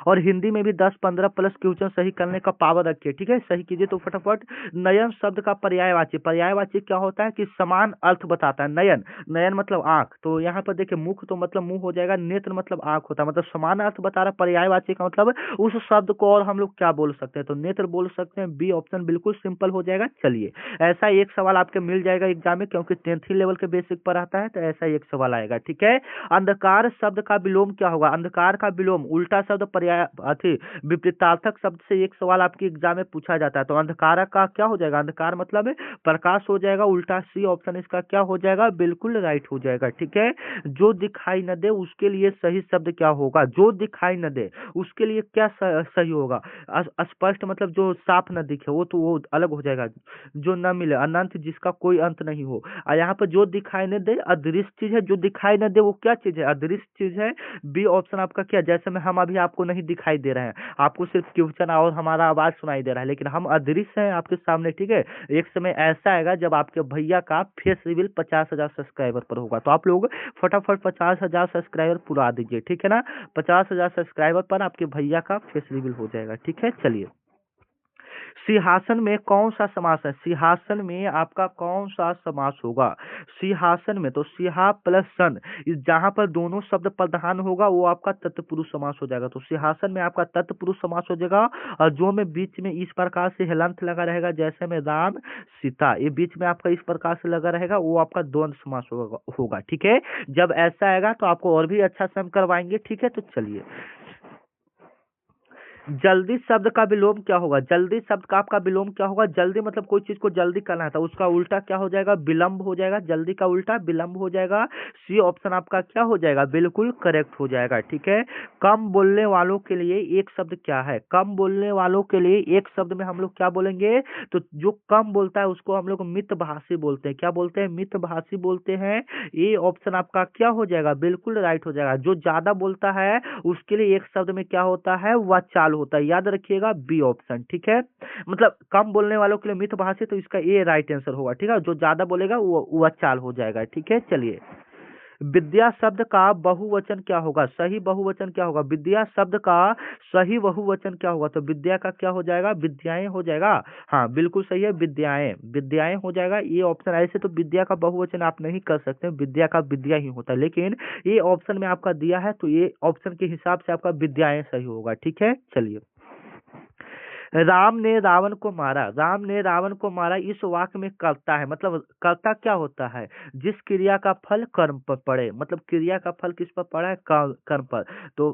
और हिंदी में भी 10-15 प्लस क्वेश्चन सही करने का पावर रखिए, ठीक है। सही कीजिए तो फटाफट। नयन शब्द का पर्यायवाची, पर्यायवाची क्या होता है कि समान अर्थ बताता है। नयन, नयन मतलब आंख, तो यहाँ पर देखिए मुख तो मतलब मुंह हो जाएगा, नेत्र मतलब आंख होता है, मतलब समान अर्थ बता रहा है। पर्यायवाची का मतलब उस शब्द को और हम लोग क्या बोल सकते हैं, तो नेत्र बोल सकते हैं। बी ऑप्शन बिल्कुल सिंपल हो जाएगा। चलिए, ऐसा एक सवाल आपके मिल जाएगा एग्जाम में, क्योंकि 10th लेवल के बेसिक पर आता है, तो ऐसा एक सवाल आएगा, ठीक है। अंधकार शब्द का विलोम क्या होगा? अंधकार का विलोम उल्टा शब्द पर्याय अथी विपरीतार्थक शब्द से एक सवाल आपके एग्जाम में पूछा जाता है, तो अंधकार का क्या हो जाएगा? अंधकार मतलब प्रकाश हो जाएगा, उल्टा सी ऑप्शन इसका क्या हो जाएगा? बिल्कुल राइट हो जाएगा, ठीक है। जो दिखाई न दे उसके लिए सही शब्द क्या होगा? जो दिखाई न दे उसके लिए क्या सही होगा? स्पष्ट मतलब जो साफ न दिखे, वो तो वो अलग हो जाएगा। जो न मिले, अनंत जिसका कोई अंत नहीं हो। और यहाँ पर जो दिखाई न दे अदृश्य चीज है, जो दिखाई न दे वो क्या चीज है? अदृश्य चीज है। बी ऑप्शन आपका क्या? जैसे में हम अभी आपको नहीं दिखाई दे रहे हैं, आपको सिर्फ क्वेश्चन और हमारा आवाज सुनाई दे रहा है, लेकिन हम अदृश्य हैं आपके सामने, ठीक है। एक समय ऐसा आएगा जब आपके भैया का फेस रिवील 50,000 सब्सक्राइबर पर होगा, तो आप लोग फटाफट 50,000 सब्सक्राइबर पुरा दीजिए, ठीक है ना। 50,000 सब्सक्राइबर पर आपके भैया का फेस रिवील हो जाएगा, ठीक है। चलिए, सिंहासन में कौन सा समास है? सिंहासन में आपका कौन सा समास होगा? सिंहासन में तो सिंहा प्लस सन, जहां पर दोनों शब्द प्रधान होगा वो आपका तत्पुरुष समास हो जाएगा, तो सिंहासन में आपका तत्पुरुष समास हो जाएगा। और जो में बीच में इस प्रकार से हलंत लगा रहेगा, जैसे में राम सीता, ये बीच में आपका इस प्रकार से लगा रहेगा, वो आपका द्वंद्व समास होगा, ठीक है। जब ऐसा आएगा तो आपको और भी अच्छा से हम करवाएंगे, ठीक है। तो चलिए, जल्दी शब्द का विलोम क्या होगा? जल्दी शब्द का आपका विलोम क्या होगा? जल्दी मतलब कोई चीज को जल्दी करना था, उसका उल्टा क्या हो जाएगा? विलंब हो जाएगा। जल्दी का उल्टा विलंब हो जाएगा। सी ऑप्शन आपका क्या हो जाएगा? बिल्कुल करेक्ट हो जाएगा, ठीक है। कम बोलने वालों के लिए एक शब्द क्या है? कम बोलने वालों के लिए एक शब्द में हम लोग क्या बोलेंगे? तो जो कम बोलता है उसको हम लोग मितभाषी बोलते हैं। क्या बोलते हैं? मितभाषी बोलते हैं। ये ऑप्शन आपका क्या हो जाएगा? बिल्कुल राइट हो जाएगा। जो ज्यादा बोलता है उसके लिए एक शब्द में क्या होता है? वाचाल होता है, याद रखिएगा, बी ऑप्शन, ठीक है। मतलब कम बोलने वालों के लिए मितभाषी, तो इसका ए राइट आंसर होगा, ठीक है। जो ज्यादा बोलेगा वो वाचाल हो जाएगा, ठीक है। चलिए, विद्या शब्द का बहुवचन क्या होगा? सही बहुवचन क्या होगा? विद्या शब्द का सही बहुवचन क्या होगा? तो विद्या का क्या हो जाएगा? विद्याएं हो जाएगा। हाँ बिल्कुल सही है, विद्याएं, विद्याएं हो जाएगा ये ऑप्शन। ऐसे तो विद्या का बहुवचन आप नहीं कर सकते, विद्या का विद्या ही होता है, लेकिन ये ऑप्शन में आपका दिया है, तो ये ऑप्शन के हिसाब से आपका विद्याएं सही होगा, ठीक है। चलिए, राम ने रावण को मारा, राम ने रावण को मारा, इस वाक्य में कर्ता है, मतलब कर्ता क्या होता है? जिस क्रिया का फल कर्म पर पड़े, मतलब क्रिया का फल किस पर पड़ा है? कर्म पर। तो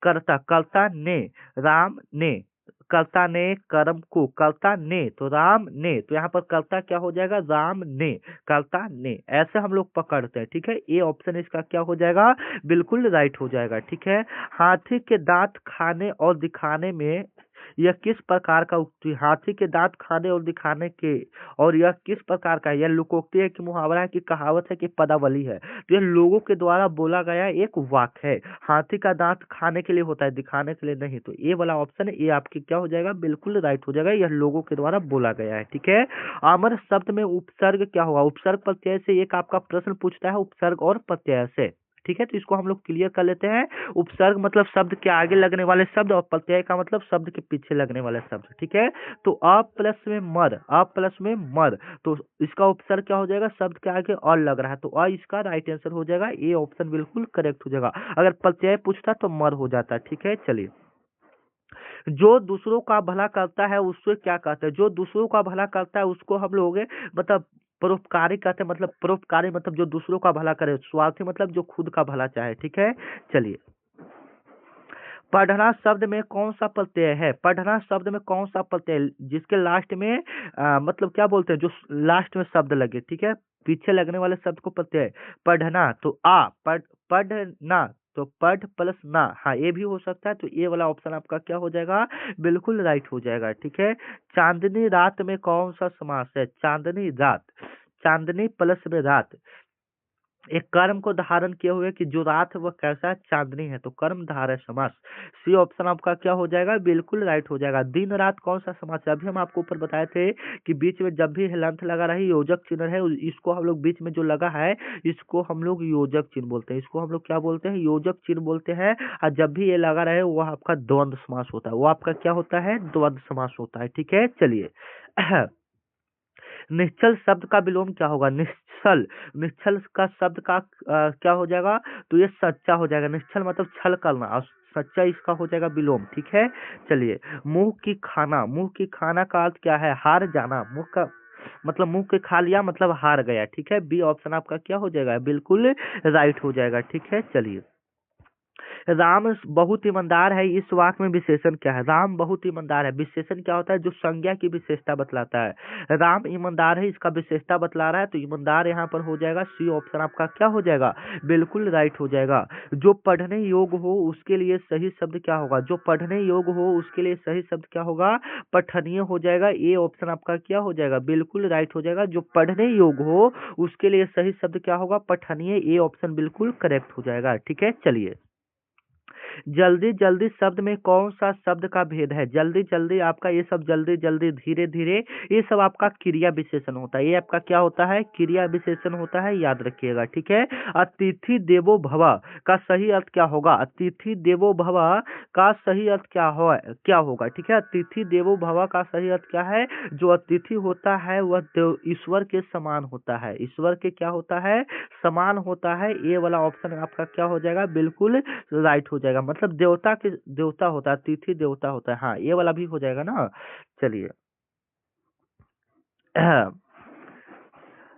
कर्ता, कर्ता ने, राम ने, कर्ता ने कर्म को, कर्ता ने तो राम ने, तो यहाँ पर कर्ता क्या हो जाएगा? राम ने, कर्ता ने, ऐसे हम लोग पकड़ते हैं, ठीक है। ए ऑप्शन इसका क्या हो जाएगा? बिल्कुल राइट हो जाएगा, ठीक है। हाथी के दांत खाने और दिखाने में यह किस प्रकार का उक्ति? हाथी के दांत खाने और दिखाने के, और यह किस प्रकार का है? यह लोकोक्ति है कि मुहावरा है कि कहावत है कि पदावली है? तो यह लोगों के द्वारा बोला गया एक वाक्य है। हाथी का दांत खाने के लिए होता है, दिखाने के लिए नहीं, तो ये वाला ऑप्शन है, ये आपकी क्या हो जाएगा? बिल्कुल राइट हो जाएगा, यह लोगों के द्वारा बोला गया है, ठीक है। अमर शब्द में उपसर्ग क्या होगा? उपसर्ग प्रत्यय से एक आपका प्रश्न पूछता है, उपसर्ग और प्रत्यय से, ठीक है। तो इसको हम लोग क्लियर कर लेते हैं। उपसर्ग मतलब शब्द के आगे लगने वाले शब्द, और प्रत्यय का मतलब शब्द के पीछे लगने वाले शब्द, ठीक है। तो अ प्लस में मर, अ प्लस में मर, तो इसका उपसर्ग क्या हो जाएगा? शब्द के आगे और लग रहा है, तो अ इसका राइट आंसर हो जाएगा। ये ऑप्शन बिल्कुल करेक्ट हो जाएगा। अगर प्रत्यय पूछता तो मर हो जाता, ठीक है। चलिए, जो दूसरों का भला करता है उससे क्या कहते हैं? जो दूसरों का भला करता है उसको हम लोग मतलब परोपकारी कहते हैं, मतलब परोपकारी मतलब जो दूसरों का भला करे। स्वार्थी मतलब जो खुद का भला चाहे, ठीक है। चलिए, पढ़ना शब्द में कौन सा प्रत्यय है? पढ़ना शब्द में कौन सा प्रत्यय जिसके लास्ट में मतलब क्या बोलते हैं, जो लास्ट में शब्द लगे, ठीक है, पीछे लगने वाले शब्द को प्रत्यय। पढ़ना तो पढ़ना तो पढ़ प्लस ना, हाँ ये भी हो सकता है, तो ये वाला ऑप्शन आपका क्या हो जाएगा? बिल्कुल राइट हो जाएगा, ठीक है। चांदनी रात में कौन सा समास है? चांदनी रात, चांदनी प्लस में रात, एक कर्म को धारण किए हुए कि जो रात है वह कैसा है, चांदनी है, तो कर्म धारय समास। सी ऑप्शन आपका क्या हो जाएगा, बिल्कुल राइट हो जाएगा। दिन रात कौन सा समास है, अभी हम आपको ऊपर बताए थे कि बीच में जब भी हलंत लगा रही योजक चिन्ह है, इसको हम लोग बीच में जो लगा है इसको हम लोग योजक चिन्ह बोलते हैं, इसको हम लोग क्या बोलते हैं, योजक चिन्ह बोलते हैं। और जब भी ये लगा रहे वह आपका द्वंद्व समास होता है, वो आपका क्या होता है, द्वंद्व समास होता है। ठीक है, चलिए निश्चल शब्द का विलोम क्या होगा, निश्चल, निश्चल का शब्द का क्या हो जाएगा, तो ये सच्चा हो जाएगा। निश्चल मतलब छल करना और सच्चा इसका हो जाएगा विलोम। ठीक है, चलिए मुंह की खाना, मुंह की खाना का अर्थ क्या है, हार जाना। मुंह का मतलब मुंह के खा लिया मतलब हार गया। ठीक है, बी ऑप्शन आपका क्या हो जाएगा, बिल्कुल राइट हो जाएगा। ठीक है, चलिए राम बहुत ईमानदार है, इस वाक्य में विशेषण क्या है, राम बहुत ईमानदार है, विशेषण क्या होता है, जो संज्ञा की विशेषता बतलाता है। राम ईमानदार है, इसका विशेषता बतला रहा है, तो ईमानदार यहाँ पर हो जाएगा सी ऑप्शन आपका क्या हो जाएगा, बिल्कुल राइट हो जाएगा। जो पढ़ने योग्य हो उसके लिए सही शब्द क्या होगा, जो पढ़ने योग्य हो उसके लिए सही शब्द क्या होगा, पठनीय हो जाएगा। ए ऑप्शन आपका क्या हो जाएगा, बिल्कुल राइट हो जाएगा। जो पढ़ने योग्य हो उसके लिए सही शब्द क्या होगा, पठनीय। ए ऑप्शन बिल्कुल करेक्ट हो जाएगा। ठीक है, चलिए जल्दी जल्दी शब्द में कौन सा शब्द का भेद है, जल्दी जल्दी आपका ये सब जल्दी जल्दी धीरे धीरे ये सब आपका क्रिया विशेषण होता है, ये आपका क्या होता है, क्रिया विशेषण होता है, याद रखिएगा। ठीक है, अतिथि देवो भव का सही अर्थ क्या होगा, अतिथि देवो भव का सही अर्थ क्या होगा। ठीक है, अतिथि देवो भव का सही अर्थ क्या है, जो अतिथि होता है वह ईश्वर के समान होता है, ईश्वर के क्या होता है, समान होता है। ये वाला ऑप्शन आपका क्या हो जाएगा, बिल्कुल राइट हो जाएगा। मतलब देवता के देवता होता है, तिथि देवता होता है। हाँ, ये वाला भी हो जाएगा ना। चलिए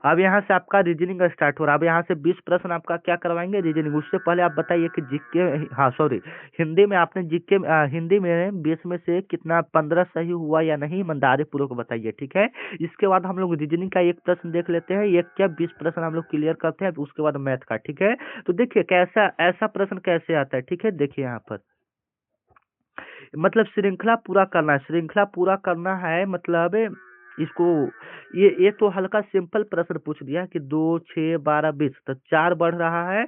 अब यहाँ से आपका रीजनिंग स्टार्ट हो रहा है। अब यहाँ से 20 प्रश्न आपका क्या करवाएंगे, रीजनिंग। उससे पहले आप बताइए कि जीके, हाँ सॉरी, हिंदी में आपने जीके, हिंदी में 20 में से कितना 15 सही हुआ या नहीं, ईमानदारी पूर्वक बताइए। ठीक है, इसके बाद हम लोग रीजनिंग का एक प्रश्न देख लेते हैं, एक क्या 20 प्रश्न हम लोग क्लियर करते हैं, उसके बाद मैथ का। ठीक है, तो देखिए कैसा ऐसा प्रश्न कैसे आता है। ठीक है, देखिए यहाँ पर मतलब श्रृंखला पूरा करना है, श्रृंखला पूरा करना है, मतलब इसको ये तो हल्का सिंपल प्रश्न पूछ दिया कि 2 6 12 20, तो 4 बढ़ रहा है,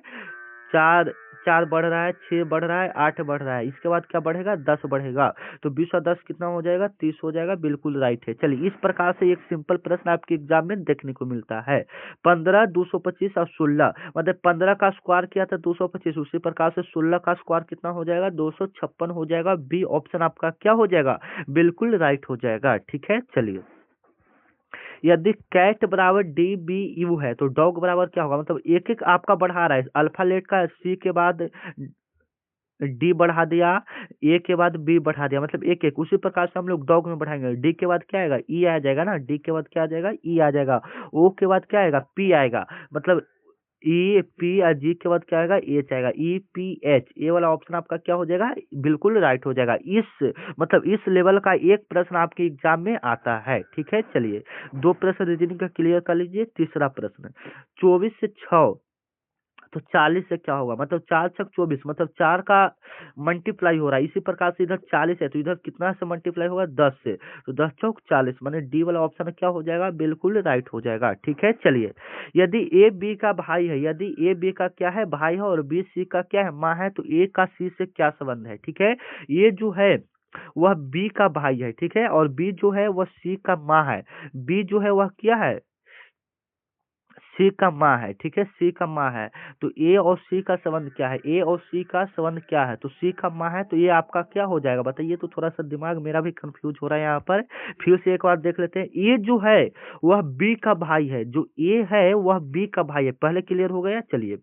चार चार बढ़ रहा है, 6 बढ़ रहा है, 8 बढ़ रहा है, इसके बाद क्या बढ़ेगा, 10 बढ़ेगा, तो 20 और 10 कितना हो जाएगा, 30 हो जाएगा। बिल्कुल राइट है। चलिए इस प्रकार से एक सिंपल प्रश्न आपके एग्जाम में देखने को मिलता है। 15 225 और 16, मतलब 15 का स्क्वायर किया था 225, उसी प्रकार से 16 का स्क्वायर कितना हो जाएगा, 256 हो जाएगा। बी ऑप्शन आपका क्या हो जाएगा, बिल्कुल राइट हो जाएगा। ठीक है, चलिए यदि कैट बराबर डी बी यू है तो डॉग बराबर क्या होगा, मतलब एक एक आपका बढ़ा रहा है, अल्फालेट का सी के बाद डी बढ़ा दिया, ए के बाद बी बढ़ा दिया, मतलब एक एक। उसी प्रकार से हम लोग डॉग में बढ़ाएंगे, डी के बाद क्या आएगा, ई आ जाएगा ना, डी के बाद क्या आ जाएगा, ई आ जाएगा। ओ के बाद क्या आएगा, पी आएगा, मतलब ई पी और जी के बाद क्या आएगा, एच आएगा, ई पी एच। ये वाला ऑप्शन आपका क्या हो जाएगा, बिल्कुल राइट हो जाएगा। मतलब इस लेवल का एक प्रश्न आपके एग्जाम में आता है। ठीक है, चलिए 2 प्रश्न रीजनिंग का क्लियर कर लीजिए। तीसरा प्रश्न, 24 से 6 तो 40 से क्या होगा, मतलब 4 छक 24, मतलब 4 का मल्टीप्लाई हो रहा है, इसी प्रकार से इधर 40 है तो इधर कितना से मल्टीप्लाई होगा, 10 से, तो 10 चौक 40, माने डी वाला ऑप्शन क्या हो जाएगा, बिल्कुल राइट हो जाएगा। ठीक है, चलिए यदि ए बी का भाई है, यदि ए बी का क्या है, भाई है, और बी सी का क्या है, माँ है, तो ए का सी से क्या संबंध है। ठीक है, ये जो है वह बी का भाई है। ठीक है, और बी जो है वह सी का माँ है, बी जो है वह क्या है, सी का माँ है। ठीक है, सी का माँ है, तो ए और सी का संबंध क्या है, ए और सी का संबंध क्या है, तो सी का माँ है, तो ये आपका क्या हो जाएगा बताइए। तो थोड़ा सा दिमाग मेरा भी कंफ्यूज हो रहा है यहाँ पर, फिर से एक बार देख लेते हैं। ए जो है वह बी का भाई है, जो ए है वह बी का भाई है, पहले क्लियर हो गया। चलिए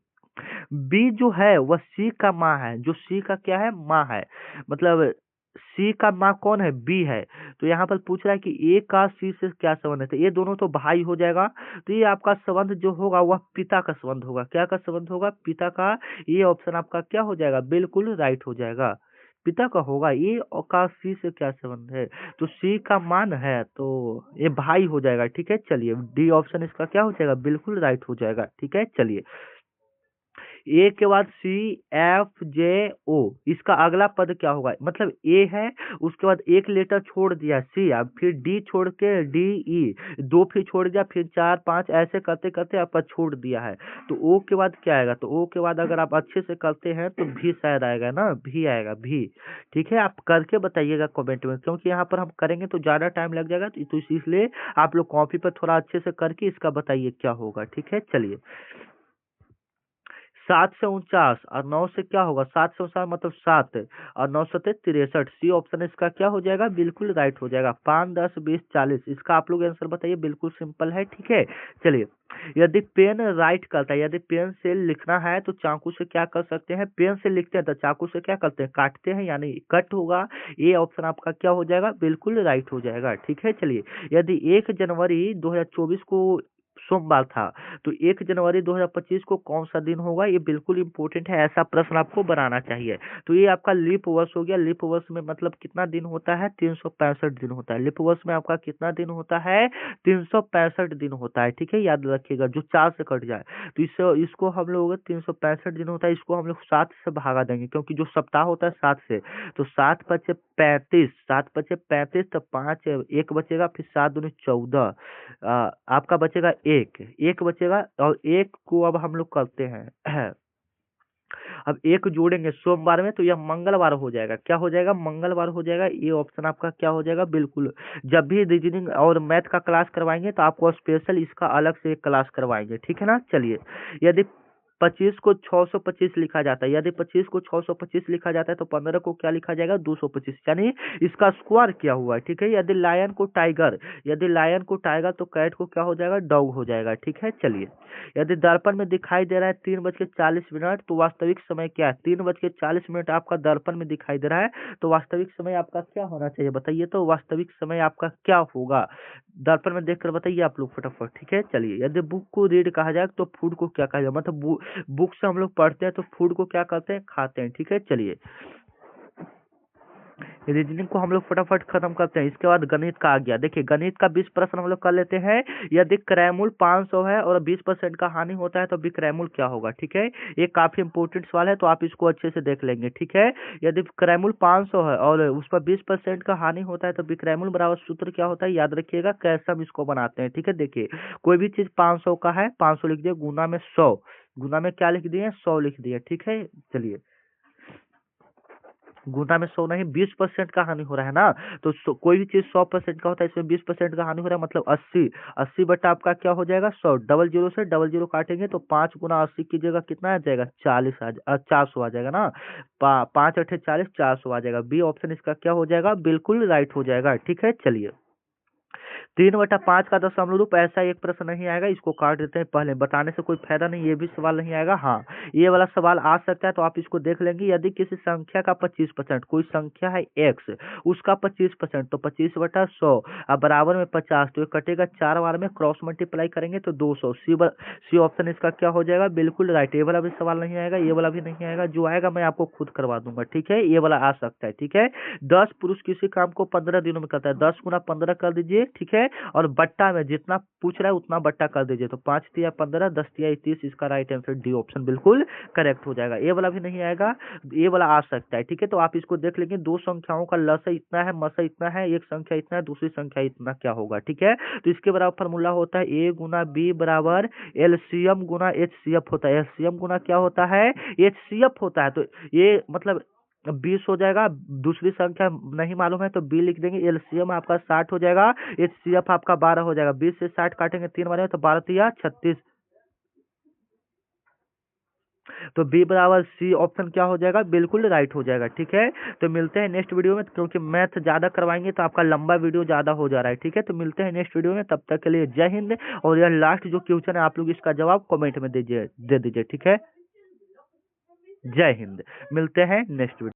बी जो है वह सी का माँ है, जो सी का क्या है, माँ है, मतलब सी का माँ कौन है, बी है। तो यहाँ पर पूछ रहा है कि ए का सी से क्या संबंध है, तो ये दोनों तो भाई हो जाएगा, तो ये आपका संबंध जो होगा वह पिता का संबंध होगा। क्या का संबंध होगा, पिता का। ये ऑप्शन आपका क्या हो जाएगा, बिल्कुल राइट हो जाएगा, पिता का होगा। ए और का सी से क्या संबंध है, तो सी का मान है, तो ये भाई हो जाएगा। ठीक है, चलिए डी ऑप्शन इसका क्या हो जाएगा, बिल्कुल राइट हो जाएगा। ठीक है, चलिए ए के बाद सी एफ जे ओ, इसका अगला पद क्या होगा, मतलब ए है, उसके बाद एक लेटर छोड़ दिया सी, अब फिर डी छोड़ के डी ई, दो फिर छोड़ दिया, फिर चार पांच ऐसे करते करते आपका छोड़ दिया है। तो ओ के बाद क्या आएगा, तो ओ के बाद अगर आप अच्छे से करते हैं तो भी शायद आएगा ना, भी आएगा भी। ठीक है, आप करके बताइएगा कमेंट में, क्योंकि यहाँ पर हम करेंगे तो ज्यादा टाइम लग जाएगा, तो इसलिए आप लोग कॉपी पर थोड़ा अच्छे से करके इसका बताइए क्या होगा। ठीक है, चलिए। 7 से 49 और 9 से क्या होगा, 7 से 49 मतलब 7 और 9 7 63, सी ऑप्शन इसका क्या हो जाएगा, बिल्कुल राइट हो जाएगा। 5 10 20 40, इसका आप लोग आंसर बताइए, बिल्कुल सिंपल है। ठीक है, चलिए। यदि पेन राइट करता है, यदि पेन से लिखना है तो चाकू से क्या कर सकते हैं, पेन से लिखते हैं तो चाकू से क्या करते हैं, काटते हैं, यानी कट होगा। ये ऑप्शन आपका क्या हो जाएगा, बिल्कुल राइट हो जाएगा। ठीक है, चलिए। यदि 1 जनवरी 2024 को सोमवार था, तो 1 जनवरी 2025 को कौन सा दिन होगा, ये बिल्कुल इंपॉर्टेंट है, ऐसा प्रश्न आपको बनाना चाहिए। तो ये आपका लीप वर्ष हो गया। लीप वर्ष में मतलब कितना दिन होता है, 365 दिन होता है। लीप वर्ष में आपका कितना दिन होता है, 365 दिन होता है। ठीक है, याद रखिएगा, जो 4 से कट जाए तो इसको हम लोग 365 दिन होता है, इसको हम लोग 7 से भागा देंगे, क्योंकि जो सप्ताह होता है 7 से, तो 7 पचे 35, 7 पचे 35, तो 5 एक बचेगा, फिर 7 दूनी 14, आपका बचेगा एक बचेगा, और एक को अब हम लोग करते हैं अब एक जोड़ेंगे सोमवार में, तो यह मंगलवार हो जाएगा। क्या हो जाएगा, मंगलवार हो जाएगा। ये ऑप्शन आपका क्या हो जाएगा, बिल्कुल। जब भी रीजनिंग और मैथ का क्लास करवाएंगे तो आपको स्पेशल इसका अलग से एक क्लास करवाएंगे। ठीक है ना, चलिए। यदि 25 को 625 लिखा जाता है, यदि 25 को 625 लिखा जाता है तो 15 को क्या लिखा जाएगा, 225, यानी इसका स्क्वायर क्या हुआ है। ठीक है, यदि लायन को टाइगर, यदि लायन को टाइगर तो कैट को क्या हो जाएगा, डॉग हो जाएगा। ठीक है, चलिए। यदि दर्पण में दिखाई दे रहा है 3:40 तो वास्तविक समय क्या है, 3:40 आपका दर्पण में दिखाई दे रहा है, तो वास्तविक समय आपका क्या होना चाहिए, बताइए तो वास्तविक समय आपका क्या होगा, दर्पण में देखकर बताइए आप लोग फटाफट। ठीक है, चलिए। यदि बुक को रीड कहा जाए तो फूड को क्या कहा जाए, मतलब बुक से हम लोग पढ़ते हैं तो फूड को क्या करते हैं, खाते हैं। ठीक है, चलिए। रीजनिंग को हम लोग फटाफट खत्म करते हैं, इसके बाद गणित का आ गया। देखिए, गणित का 20 प्रश्न हम लोग कर लेते हैं। यदि क्रयमूल्य 500 है और 20% का हानि होता है तो विक्रयमूल्य क्या होगा। ठीक है, ये काफी इंपोर्टेंट सवाल है, तो आप इसको अच्छे से देख लेंगे। ठीक है, यदि क्रयमूल्य 500 है और उस पर 20% का हानि होता है तो विक्रयमूल्य बराबर सूत्र क्या होता है, याद रखिएगा कैसे हम इसको बनाते हैं। ठीक है, देखिए, कोई भी चीज 500 का है, 500 लिख दिए, गुना में 100, गुना में क्या लिख दिए, 100 लिख दिए। ठीक है, चलिए। गुना में 100 नहीं, 20% का हानि हो रहा है ना, तो कोई भी चीज 100% का होता है, इसमें 20% का हानि हो रहा है, मतलब 80, 80 बटा आपका क्या हो जाएगा, 100, डबल जीरो से डबल जीरो काटेंगे तो 5 गुना 80 की जगह कितना आ जाएगा, 400 आ जाएगा ना, 5 अठे 40, 400 आ जाएगा। बी ऑप्शन इसका क्या हो जाएगा, बिल्कुल राइट हो जाएगा। ठीक है, चलिए। 3/5 का 10 ऐसा एक प्रश्न नहीं आएगा, इसको काट देते हैं, पहले बताने से कोई फायदा नहीं, ये भी सवाल नहीं आएगा। हाँ, ये वाला सवाल आ सकता है, तो आप इसको देख लेंगे। यदि किसी संख्या का 25%, कोई संख्या है x, उसका 25%, तो 25/100 अब बराबर में 50, तो ये कटेगा 4 बार में, क्रॉस मल्टीप्लाई करेंगे तो 200। सी ऑप्शन इसका क्या हो जाएगा, बिल्कुल राइट। ये वाला भी सवाल नहीं आएगा, ये वाला भी नहीं आएगा, जो आएगा मैं आपको खुद करवा दूंगा। ठीक है, ये वाला आ सकता है। ठीक है, 10 पुरुष किसी काम को 15 दिनों में करता है, 10 गुना 15 कर दीजिए। ठीक है, और बट्टा में जितना पूछ रहा है उतना बट्टा कर दीजिए, तो 5 तिया 15, 10 तिया 30, इसका राइट आंसर डी ऑप्शन बिल्कुल करेक्ट हो जाएगा। ये वाला भी नहीं आएगा, ये वाला आ सकता है। ठीक है, तो आप इसको देख लेंगे, दो संख्याओं का लसा इतना है, मसा इतना है, एक संख्या इतना है, दूसरी संख्या इतना, क्या होगा। ठीक है, तो इसके बराबर फॉर्मूला होता है ए गुना बी बराबर एलसीएम गुना एचसीएफ होता है। एलसीएम गुना क्या होता है, एचसीएफ होता है, तो ये मतलब 20 हो जाएगा, दूसरी संख्या नहीं मालूम है तो बी लिख देंगे, एलसीएम आपका 60 हो जाएगा, एचसीएफ आपका 12 हो जाएगा। 20 से 60 काटेंगे 3 बार में, तो 12 तिया 36, तो बी बराबर सी ऑप्शन क्या हो जाएगा, बिल्कुल राइट हो जाएगा। ठीक है, तो मिलते हैं नेक्स्ट वीडियो में, क्योंकि मैथ ज्यादा करवाएंगे तो आपका लंबा वीडियो ज्यादा हो जा रहा है। ठीक है, तो मिलते हैं नेक्स्ट वीडियो में, तब तक के लिए जय हिंद। और यह लास्ट जो क्वेश्चन है आप लोग इसका जवाब कमेंट में दे दीजिए। ठीक है, जय हिंद, मिलते हैं नेक्स्ट वीडियो।